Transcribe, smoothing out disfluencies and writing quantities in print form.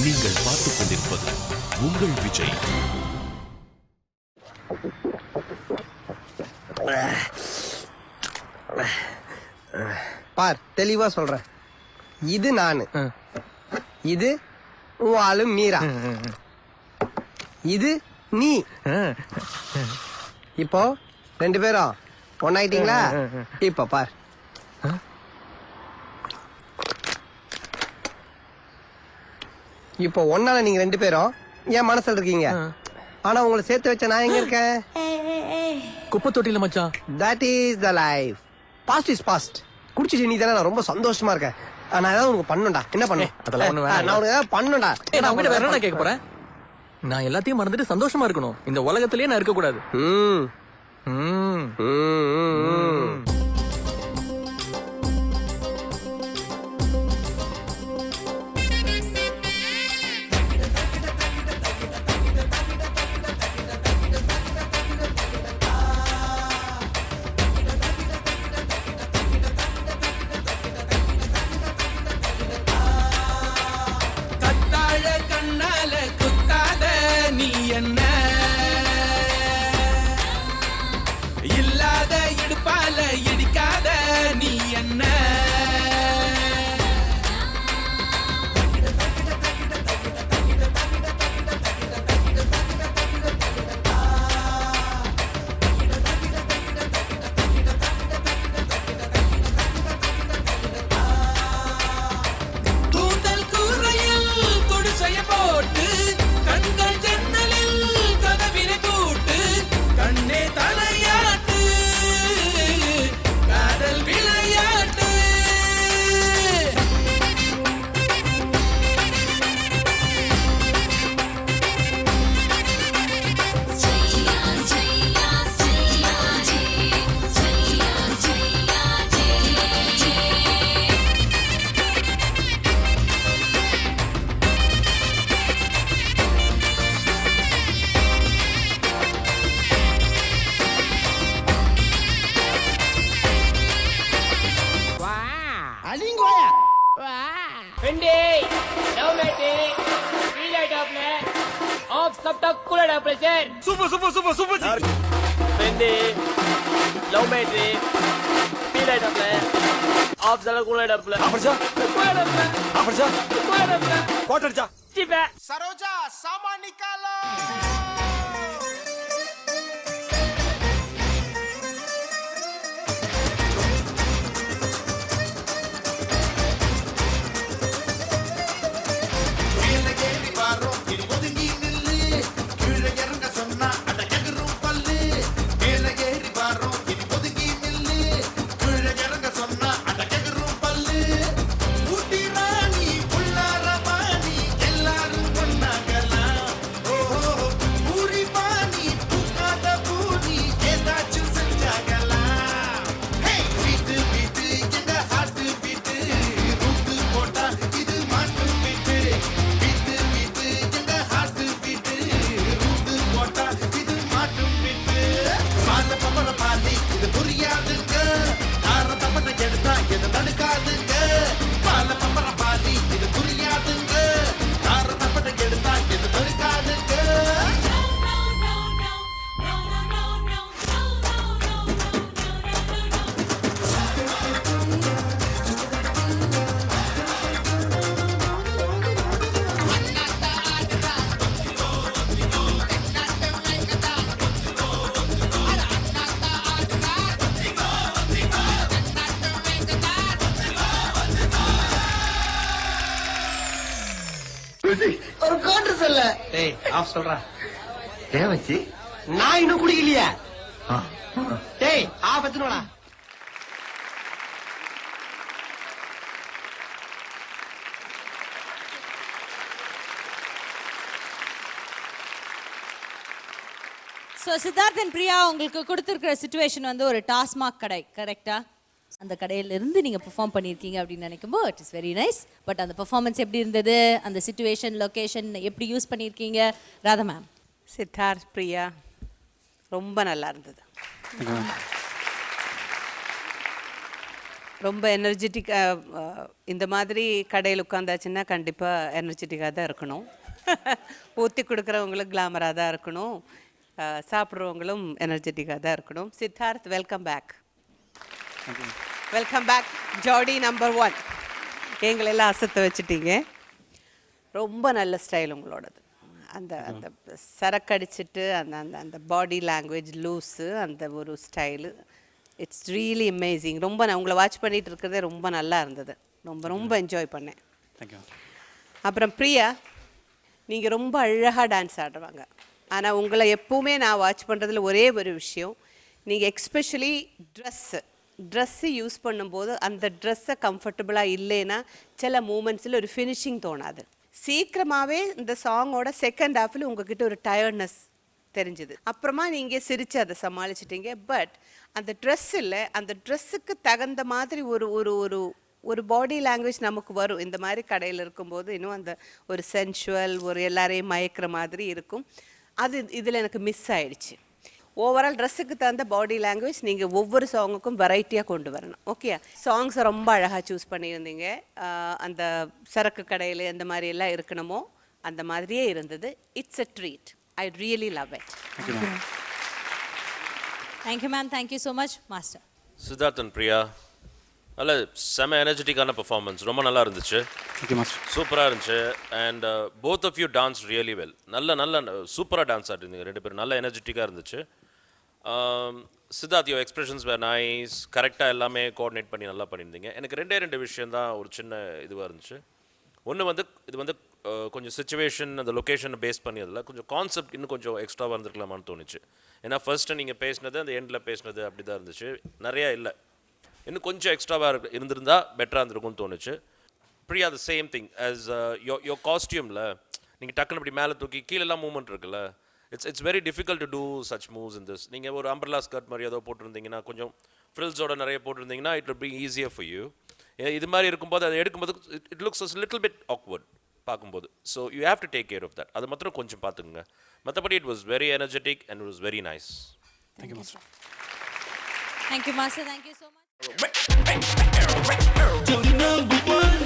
நீங்கள் பார்த்துக் கொண்டிருப்பது உங்கள் விஜய். பார், தெளிவா சொல்றேன். இது நானு, இது உன் ஆளு மீரா, இது நீ. இப்போ 2 பேரும் ஒன்னாயிட்டீங்களா? இப்ப பார், இப்போ ஒன்னால நீங்க 2 பேரும் என் மனசுல இருக்கீங்க. ஆனா உங்களை சேர்த்து வச்ச நான் எங்க இருக்கேன்? குப்பை தொட்டில மச்சான். That is the life. Past is past. குடிச்சிட்டு நீ தானே, நான் ரொம்ப சந்தோஷமா இருக்கேன். நான் ஏதாவது உனக்கு பண்ணுடா. என்ன பண்ணு? அதெல்லாம் ஒண்ணு வேணாம். நான் உனக்கு ஏதாவது பண்ணுடா. நான் உங்ககிட்ட வேற என்ன கேட்க போறேன்? நான் எல்லாத்தையும் மறந்துட்டு சந்தோஷமா இருக்கணும். இந்த உலகத்திலேயே நான் இருக்க கூடாது. இல்லாத இடுப்பால இடிக்காத நீ என்ன கூந்தல் கூரையில் குடிசைய போட்டு கண்கள் ஜன்னலில் கதவினை கூட்டு கண்ணே தலையாட்டு காதல் விளையாட்டு Fendi, love mating, feel it up ne, off सब तक कूलर up sir. Super जी. Fendi, love mating, feel it up ne, off सब कूलर up le. आफरजा Cooler up le. क्वार्टर जा. Chipe. सरोजा सामान निकालो. ஒரு கோட்டர் சொல்ல. டேய், ஆஃப் சொல்றா. ஏன் வச்சு நான் இன்னும் குடிக்கலையா? டேய், ஆஃப் எத்துனோடா. ஸோ சித்தார்த் அண்ட் பிரியா உங்களுக்கு கொடுத்துருக்கிற சிச்சுவேஷன் வந்து ஒரு டாஸ்மாக் கடை, கரெக்டா? அந்த கடையிலிருந்து நீங்கள் பெர்ஃபார்ம் பண்ணியிருக்கீங்க அப்படின்னு நினைக்கும்போது it is very nice. But அந்த பெர்ஃபார்மன்ஸ் எப்படி இருந்தது? அந்த சிச்சுவேஷன், லொக்கேஷன் எப்படி யூஸ் பண்ணியிருக்கீங்க? ராதா மேம். சித்தார்த், பிரியா, ரொம்ப நல்லா இருந்தது. ரொம்ப எனர்ஜெட்டிக்காக இந்த மாதிரி கடையில் உட்காந்தாச்சுன்னா கண்டிப்பாக எனர்ஜெட்டிக்காக தான் இருக்கணும். ஊற்றி கொடுக்குறவங்களும் கிளாமராக தான் இருக்கணும், சாப்பிட்றவங்களும் எனர்ஜெட்டிக்காக தான் இருக்கணும். Siddharth, welcome back. Welcome back. ஜோடி நம்பர் 1. எங்களெல்லாம் அசத்த வச்சுட்டீங்க. ரொம்ப நல்ல ஸ்டைல் உங்களோடது. அந்த அந்த சரக்கடிச்சிட்டு அந்த அந்த அந்த பாடி லாங்குவேஜ் லூஸு, அந்த ஒரு ஸ்டைலு, இட்ஸ் ரியலி அமேசிங். ரொம்ப நான் உங்களை வாட்ச் பண்ணிகிட்டு இருக்கிறதே ரொம்ப நல்லா இருந்தது. ரொம்ப ரொம்ப என்ஜாய் பண்ணேன். தேங்க்யூ. அப்புறம் பிரியா, நீங்கள் ரொம்ப அழகாக டான்ஸ் ஆடுவாங்க. ஆனால் உங்களை எப்போவுமே நான் வாட்ச் பண்ணுறதுல ஒரே ஒரு விஷயம், நீங்கள் எக்ஸ்பெஷலி ட்ரெஸ்ஸு யூஸ் பண்ணும்போது அந்த ட்ரெஸ்ஸை கம்ஃபர்டபுளாக இல்லைன்னா சில மூமெண்ட்ஸில் ஒரு ஃபினிஷிங் தோணாது. சீக்கிரமாகவே இந்த சாங்கோட செகண்ட் ஹாஃபில் உங்ககிட்ட ஒரு டயர்ட்னஸ் தெரிஞ்சுது. அப்புறமா நீங்கள் சிரித்து அதை சமாளிச்சிட்டிங்க. பட் அந்த ட்ரெஸ் இல்லை, அந்த ட்ரெஸ்ஸுக்கு தகுந்த மாதிரி ஒரு ஒரு ஒரு ஒரு பாடி லாங்குவேஜ் நமக்கு வரும். இந்த மாதிரி கடையில் இருக்கும்போது இன்னும் அந்த ஒரு சென்சுவல், ஒரு எல்லாரையும் மயக்கிற மாதிரி இருக்கும். அது இதில் எனக்கு மிஸ் ஆயிடுச்சு. ஓவரால் ட்ரெஸ்ஸுக்கு தகுந்த பாடி லாங்குவேஜ் நீங்கள் ஒவ்வொரு சாங்குக்கும் வெரைட்டியாக கொண்டு வரணும். ஓகே, சாங்ஸை ரொம்ப அழகாக சூஸ் பண்ணியிருந்தீங்க. அந்த சரக்கு கடையில் எந்த மாதிரி எல்லாம் இருக்கணுமோ அந்த மாதிரியே இருந்தது. It's a treat. I really love it. Thank you ma'am. Thank you so much master. Siddharth and Priya, நல்ல செம எனர்ஜெட்டிக்கான பெர்ஃபார்மன்ஸ், ரொம்ப நல்லா இருந்துச்சு. Thank you master. சூப்பராக இருந்துச்சு. And both of you dance really well. நல்ல சூப்பராக டான்ஸ் ஆடிருந்தீங்க ரெண்டு பேரும். நல்ல எனர்ஜெட்டிக்காக இருந்துச்சு. Siddharth, your expressions were nice. கரெக்டாக எல்லாமே கோஆர்டினேட் பண்ணி நல்லா பண்ணியிருந்தீங்க. எனக்கு ரெண்டு விஷயம் தான் ஒரு சின்ன இதுவாக இருந்துச்சு. ஒன்று வந்து இது வந்து கொஞ்சம் சுச்சுவேஷன், அந்த லொக்கேஷனை பேஸ் பண்ணி அதில் கொஞ்சம் கான்செப்ட் இன்னும் கொஞ்சம் எக்ஸ்ட்ராவாக இருந்திருக்கலாமான்னு தோணுச்சு. ஏன்னா ஃபர்ஸ்ட்டு நீங்கள் பேசினது அந்த எண்டில் பேசினது அப்படி தான் இருந்துச்சு, நிறையா இல்லை. இன்னும் கொஞ்சம் எக்ஸ்ட்ராவாக இருந்திருந்தா பெட்டராக இருந்திருக்கும்னு தோணுச்சு. Priya, the same thing as your காஸ்டியூமில் நீங்கள் டக்குன்னு இப்படி மேலே தூக்கி கீழெல்லாம் மூவ்மெண்ட் இருக்குல்ல, it's very difficult to do such moves in this. நீங்கள் ஒரு அம்பர்லா ஸ்கர்ட் மாதிரி ஏதோ போட்டிருந்தீங்கன்னா, கொஞ்சம் ஃப்ரில்ஸோட நிறைய போட்டிருந்தீங்கன்னா it will be easier for you. இது மாதிரி இருக்கும்போது அதை எடுக்கும்போது it looks little bit awkward பார்க்கும்போது. So you have to take care of that. அது மாத்திரம் கொஞ்சம் பார்த்துக்குங்க. மற்றபடி it was very energetic and it was very nice. Thank you master. Thank you master. Thank you so much. Jody number 1.